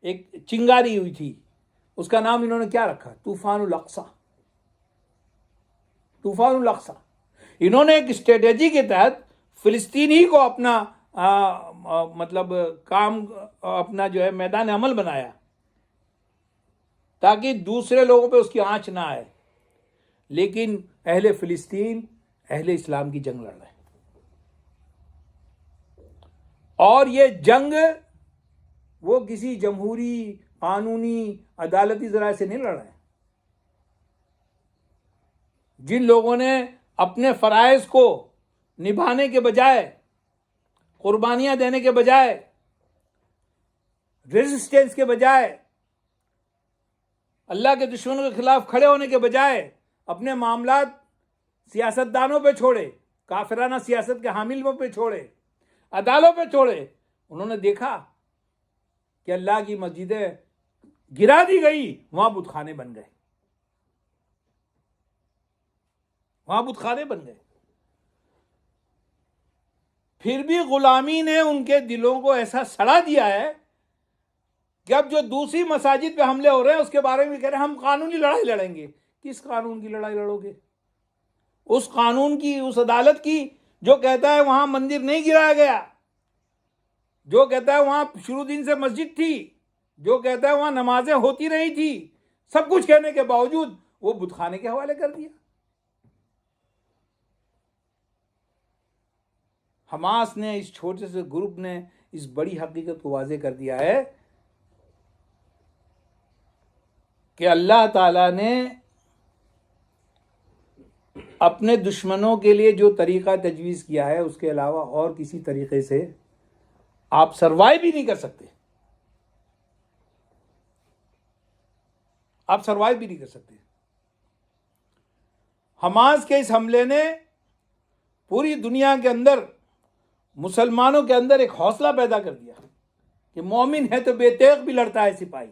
ایک چنگاری ہوئی تھی، اس کا نام انہوں نے کیا رکھا؟ طوفان الاقصیٰ۔ طوفان الاقصیٰ، انہوں نے ایک اسٹریٹجی کے تحت فلسطینی کو اپنا مطلب کام، اپنا جو ہے میدان عمل بنایا تاکہ دوسرے لوگوں پہ اس کی آنچ نہ آئے، لیکن اہل فلسطین اہل اسلام کی جنگ لڑ رہے ہیں، اور یہ جنگ وہ کسی جمہوری، قانونی، عدالتی ذرائع سے نہیں لڑ رہے ہیں۔ جن لوگوں نے اپنے فرائض کو نبھانے کے بجائے، قربانیاں دینے کے بجائے، ریزسٹنس کے بجائے، اللہ کے دشمنوں کے خلاف کھڑے ہونے کے بجائے اپنے معاملات سیاستدانوں پہ چھوڑے، کافرانہ سیاست کے حاملوں پہ چھوڑے، عدالتوں پہ چھوڑے، انہوں نے دیکھا کہ اللہ کی مسجدیں گرا دی گئی، وہاں بت خانے بن گئے، وہاں بت خانے بن گئے۔ پھر بھی غلامی نے ان کے دلوں کو ایسا سڑا دیا ہے کہ اب جو دوسری مساجد پہ حملے ہو رہے ہیں اس کے بارے میں کہہ رہے ہیں ہم قانونی لڑائی لڑیں گے۔ کس قانون کی لڑائی لڑو گے؟ اس قانون کی، اس عدالت کی جو کہتا ہے وہاں مندر نہیں گرایا گیا، جو کہتا ہے وہاں شروع دن سے مسجد تھی، جو کہتا ہے وہاں نمازیں ہوتی رہی تھی، سب کچھ کہنے کے باوجود وہ بت خانے کے حوالے کر دیا۔ حماس نے، اس چھوٹے سے گروپ نے اس بڑی حقیقت کو واضح کر دیا ہے کہ اللہ تعالیٰ نے اپنے دشمنوں کے لیے جو طریقہ تجویز کیا ہے اس کے علاوہ اور کسی طریقے سے آپ سروائیو بھی نہیں کر سکتے، آپ سروائیو بھی نہیں کر سکتے۔ حماس کے اس حملے نے پوری دنیا کے اندر مسلمانوں کے اندر ایک حوصلہ پیدا کر دیا کہ مومن ہے تو بے تیغ بھی لڑتا ہے سپاہی۔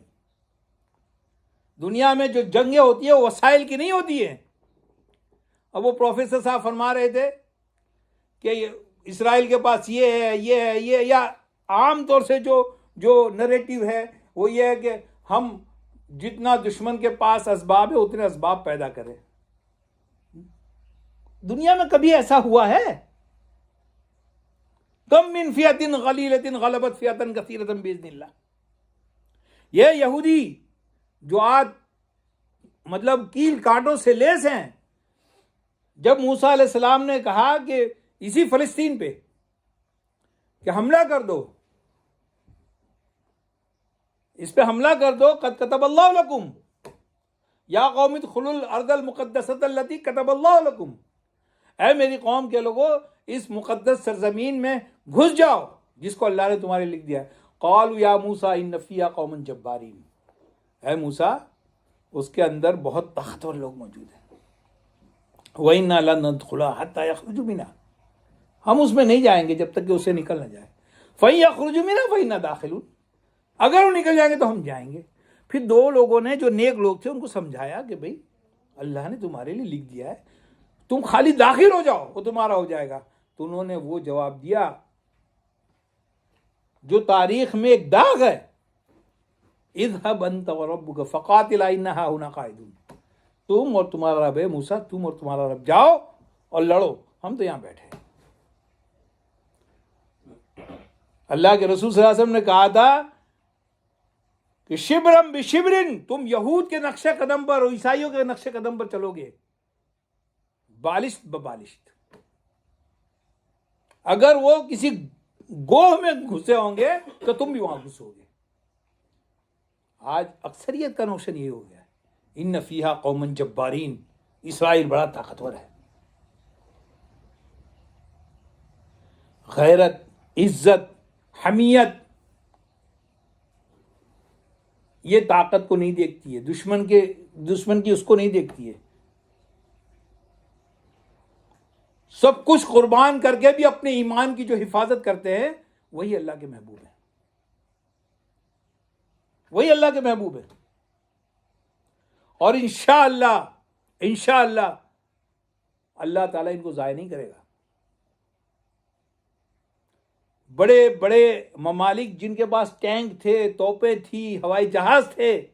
دنیا میں جو جنگیں ہوتی ہیں وہ وسائل کی نہیں ہوتی ہیں۔ اب وہ پروفیسر صاحب فرما رہے تھے کہ اسرائیل کے پاس یہ ہے، یہ ہے، یہ، یا عام طور سے جو نریٹو ہے وہ یہ ہے کہ ہم جتنا دشمن کے پاس اسباب ہے اتنے اسباب پیدا کریں۔ دنیا میں کبھی ایسا ہوا ہے؟ کم من فئۃ غلیلۃ غلبت فئۃ کثیرۃ باذن اللہ۔ یہ یہودی جو آج مطلب کیل کانٹوں سے لیس ہیں، جب موسیٰ علیہ السلام نے کہا کہ اسی فلسطین پہ کہ حملہ کر دو، اس پہ حملہ کر دو، قد کتب اللہ لکم یا قوم ادخلوا الارض المقدسۃ التی کتب اللہ لکم، اے میری قوم کے لوگوں اس مقدس سرزمین میں گھس جاؤ جس کو اللہ نے تمہارے لکھ دیا ہے۔ قالوا یا موسیٰ ان فیہا قوما جبارین، اے موسیٰ اس کے اندر بہت طاقتور لوگ موجود ہیں، وَإِنَّا لَن نَدْخُلَهَا حَتَّى يَخْرُجُوا مِنْهَا، ہم اس میں نہیں جائیں گے جب تک کہ اسے نکل نہ جائے۔ فَإِن يَخْرُجُوا مِنْهَا فَإِنَّا دَاخِلُونَ، اگر وہ نکل جائیں گے تو ہم جائیں گے۔ پھر دو لوگوں نے جو نیک لوگ تھے ان کو سمجھایا کہ بھئی اللہ نے تمہارے لیے لکھ دیا ہے، تم خالی داخل ہو جاؤ وہ تمہارا ہو جائے گا۔ تو انہوں نے وہ جواب دیا جو تاریخ میں ایک داغ ہے، اذهب انت وربك فقاتلا اننا هنا قاعدون، تم اور تمہارا رب ہے موسیٰ، تم اور تمہارا رب جاؤ اور لڑو، ہم تو یہاں بیٹھے ہیں۔ اللہ کے رسول صلی اللہ علیہ وسلم نے کہا تھا کہ شبرم بشبرن، تم یہود کے نقش قدم پر اور عیسائیوں کے نقش قدم پر چلو گے، بالشت ببالشت۔ اگر وہ کسی گوہ میں گھسے ہوں گے تو تم بھی وہاں گھسو گے۔ آج اکثریت کا نوشن یہ ہو گیا ہے، ان فیہا قوما جبارین، اسرائیل بڑا طاقتور ہے۔ غیرت، عزت، حمیت، یہ طاقت کو نہیں دیکھتی ہے، دشمن کی اس کو نہیں دیکھتی ہے. سب کچھ قربان کر کے بھی اپنے ایمان کی جو حفاظت کرتے ہیں وہی اللہ کے محبوب ہیں، وہی اللہ کے محبوب ہیں. اور انشاءاللہ اللہ تعالیٰ ان کو ضائع نہیں کرے گا. بڑے بڑے ممالک جن کے پاس ٹینک تھے، توپیں تھی، ہوائی جہاز تھے،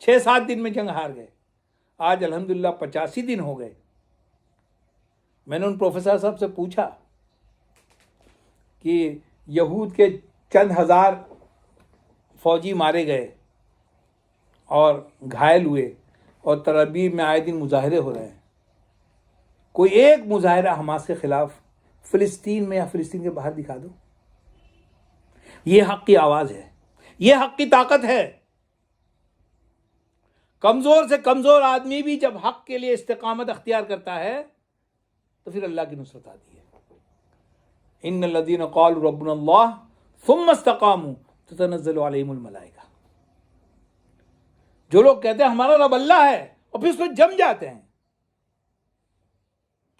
6-7 دن میں جنگ ہار گئے. آج الحمدللہ 85 دن ہو گئے. میں نے ان پروفیسر صاحب سے پوچھا کہ یہود کے چند ہزار فوجی مارے گئے اور گھائل ہوئے اور تل ابیب میں آئے دن مظاہرے ہو رہے ہیں، کوئی ایک مظاہرہ حماس کے خلاف فلسطین میں یا فلسطین کے باہر دکھا دو. یہ حق کی آواز ہے، یہ حق کی طاقت ہے. کمزور سے کمزور آدمی بھی جب حق کے لیے استقامت اختیار کرتا ہے تو پھر اللہ کی نصرت آتی ہے. ان الذین قالوا ربنا اللہ ثم استقاموا تتنزل علیہم الملائکہ. جو لوگ کہتے ہیں ہمارا رب اللہ ہے اور پھر اس کو جم جاتے ہیں،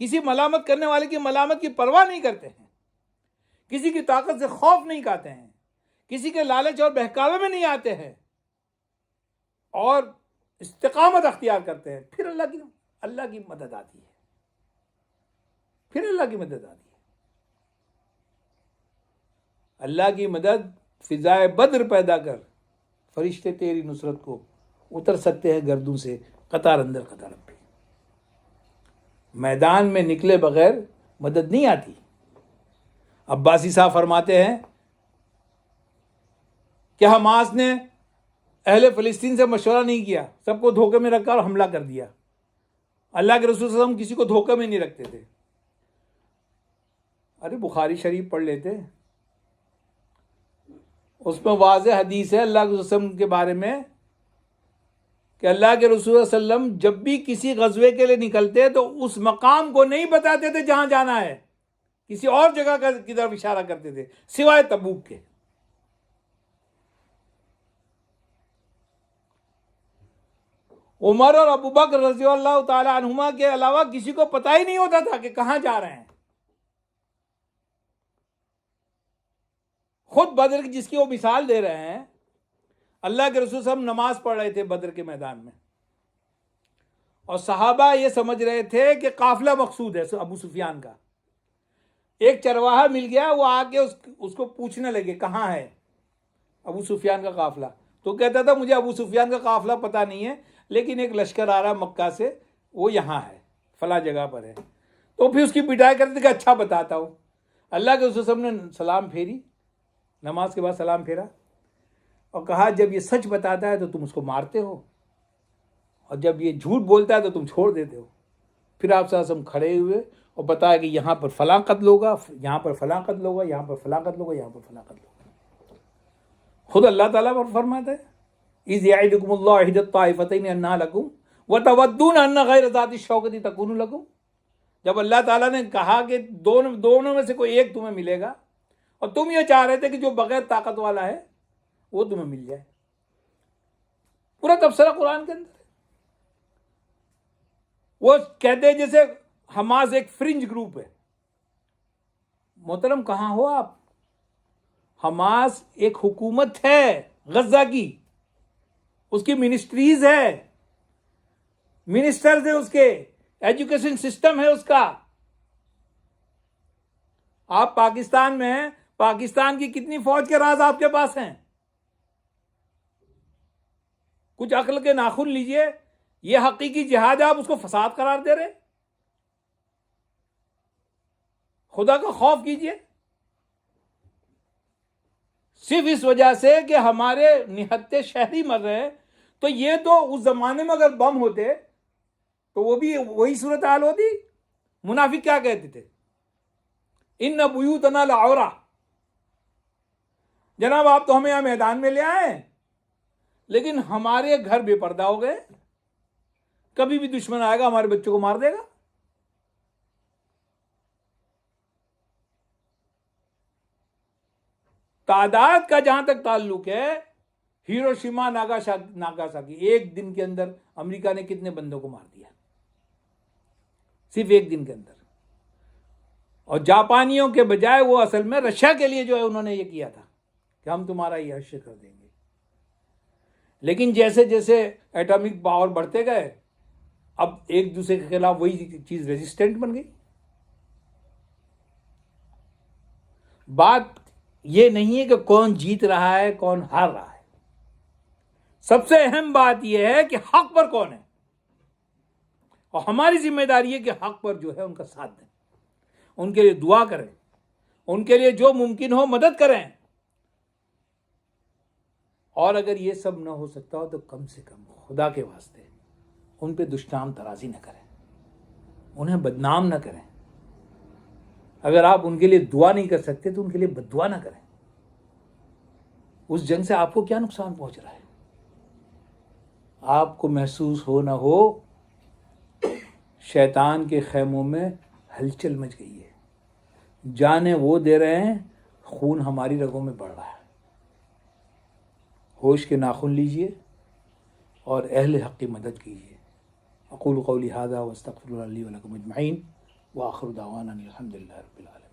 کسی ملامت کرنے والے کی ملامت کی پرواہ نہیں کرتے ہیں، کسی کی طاقت سے خوف نہیں کھاتے ہیں، کسی کے لالچ اور بہکاوے میں نہیں آتے ہیں اور استقامت اختیار کرتے ہیں، پھر اللہ کی مدد آتی ہے، پھر اللہ کی مدد آتی ہے. اللہ کی مدد فضائے بدر پیدا کر، فرشتے تیری نصرت کو اتر سکتے ہیں گردوں سے قطار اندر قطار پہ. میدان میں نکلے بغیر مدد نہیں آتی. عباسی صاحب فرماتے ہیں کہ حماس نے اہل فلسطین سے مشورہ نہیں کیا، سب کو دھوکے میں رکھا اور حملہ کر دیا. اللہ کے رسول صلی اللہ علیہ وسلم کسی کو دھوکے میں نہیں رکھتے تھے. ارے بخاری شریف پڑھ لیتے، اس میں واضح حدیث ہے اللہ کے رسول کے بارے میں کہ اللہ کے رسول صلی اللہ علیہ وسلم جب بھی کسی غزوے کے لیے نکلتے تو اس مقام کو نہیں بتاتے تھے جہاں جانا ہے، کسی اور جگہ کی طرف اشارہ کرتے تھے سوائے تبوک کے. عمر اور ابو بکر رضی اللہ تعالی عنہما کے علاوہ کسی کو پتہ ہی نہیں ہوتا تھا کہ کہاں جا رہے ہیں. خود بدر کی جس کی وہ مثال دے رہے ہیں، اللہ کے رسول صلی اللہ علیہ وسلم نماز پڑھ رہے تھے بدر کے میدان میں اور صحابہ یہ سمجھ رہے تھے کہ قافلہ مقصود ہے ابو سفیان کا. ایک چرواہا مل گیا، وہ آ کے اس کو پوچھنے لگے کہاں ہے ابو سفیان کا قافلہ. تو کہتا تھا مجھے ابو سفیان کا قافلہ پتہ نہیں ہے، لیکن ایک لشکر آ رہا ہے مکہ سے، وہ یہاں ہے فلاں جگہ پر ہے. تو پھر اس کی پٹائی کرتے تھے کہ اچھا بتاتا ہوں. اللہ کے رسول صلی اللہ علیہ وسلم نے سلام پھیری، نماز کے بعد سلام پھیرا اور کہا جب یہ سچ بتاتا ہے تو تم اس کو مارتے ہو اور جب یہ جھوٹ بولتا ہے تو تم چھوڑ دیتے ہو. پھر آپ صلی اللہ علیہ وسلم کھڑے ہوئے اور بتایا کہ یہاں پر فلاں قتل ہوگا، یہاں پر فلاں قتل ہوگا، یہاں پر فلاں قتل ہوگا، یہاں پر فلاں قتل ہوگا. خود اللہ تعالیٰ پر فرماتا ہے اذ یعدکم اللہ احدی الطائفتین انہا لکم وتودون ان غیر ذات الشوکۃ تکون لکم. جب اللہ تعالیٰ نے کہا کہ دونوں میں سے کوئی ایک تمہیں ملے گا اور تم یہ چاہ رہے تھے کہ جو بغیر طاقت والا ہے وہ تمہیں مل جائے. پورا تبصرہ قرآن کے اندر. وہ کہتے ہیں جیسے حماس ایک فرنج گروپ ہے. محترم کہاں ہو آپ؟ حماس ایک حکومت ہے غزہ کی، اس کی منسٹریز ہے، منسٹرز ہیں اس کے، ایجوکیشن سسٹم ہے اس کا. آپ پاکستان میں ہیں، پاکستان کی کتنی فوج کے راز آپ کے پاس ہیں؟ کچھ عقل کے ناخن لیجئے. یہ حقیقی جہاد ہے، آپ اس کو فساد قرار دے رہے. خدا کا خوف کیجئے. صرف اس وجہ سے کہ ہمارے نہتے شہری مر رہے ہیں. تو یہ تو اس زمانے میں اگر بم ہوتے تو وہ بھی وہی صورتحال ہوتی. منافق کیا کہتے تھے؟ ان بیوتنا لعورہ. جناب آپ تو ہمیں یہاں میدان میں لے آئے لیکن ہمارے گھر بے پردہ ہو گئے، کبھی بھی دشمن آئے گا ہمارے بچوں کو مار دے گا. تعداد کا جہاں تک تعلق ہے، ہیروشیما ناگاساکی، ایک دن کے اندر امریکہ نے کتنے بندوں کو مار دیا، صرف ایک دن کے اندر. اور جاپانیوں کے بجائے وہ اصل میں رشیا کے لیے جو ہے انہوں نے یہ کیا تھا کہ ہم تمہارا یہ حشر کر دیں گے. لیکن جیسے جیسے ایٹامک پاور بڑھتے گئے، اب ایک دوسرے کے خلاف وہی چیز ریزسٹنٹ بن گئی. بات یہ نہیں ہے کہ کون جیت رہا ہے کون ہار رہا ہے، سب سے اہم بات یہ ہے کہ حق پر کون ہے، اور ہماری ذمہ داری ہے کہ حق پر جو ہے ان کا ساتھ دیں، ان کے لیے دعا کریں، ان کے لیے جو ممکن ہو مدد کریں. اور اگر یہ سب نہ ہو سکتا ہو تو کم سے کم خدا کے واسطے ان پہ دشنام ترازی نہ کریں، انہیں بدنام نہ کریں. اگر آپ ان کے لیے دعا نہیں کر سکتے تو ان کے لیے بد دعا نہ کریں. اس جنگ سے آپ کو کیا نقصان پہنچ رہا ہے؟ آپ کو محسوس ہو نہ ہو شیطان کے خیموں میں ہلچل مچ گئی ہے، جانیں وہ دے رہے ہیں، خون ہماری رگوں میں بڑھ رہا ہے. ہوش کے ناخن لیجئے اور اہل حق کی مدد کیجیے. اقول قولی ھذا واستغفر اللہ لی ولکم اجمعین، وآخر دعوانا الحمد للہ رب العالمین.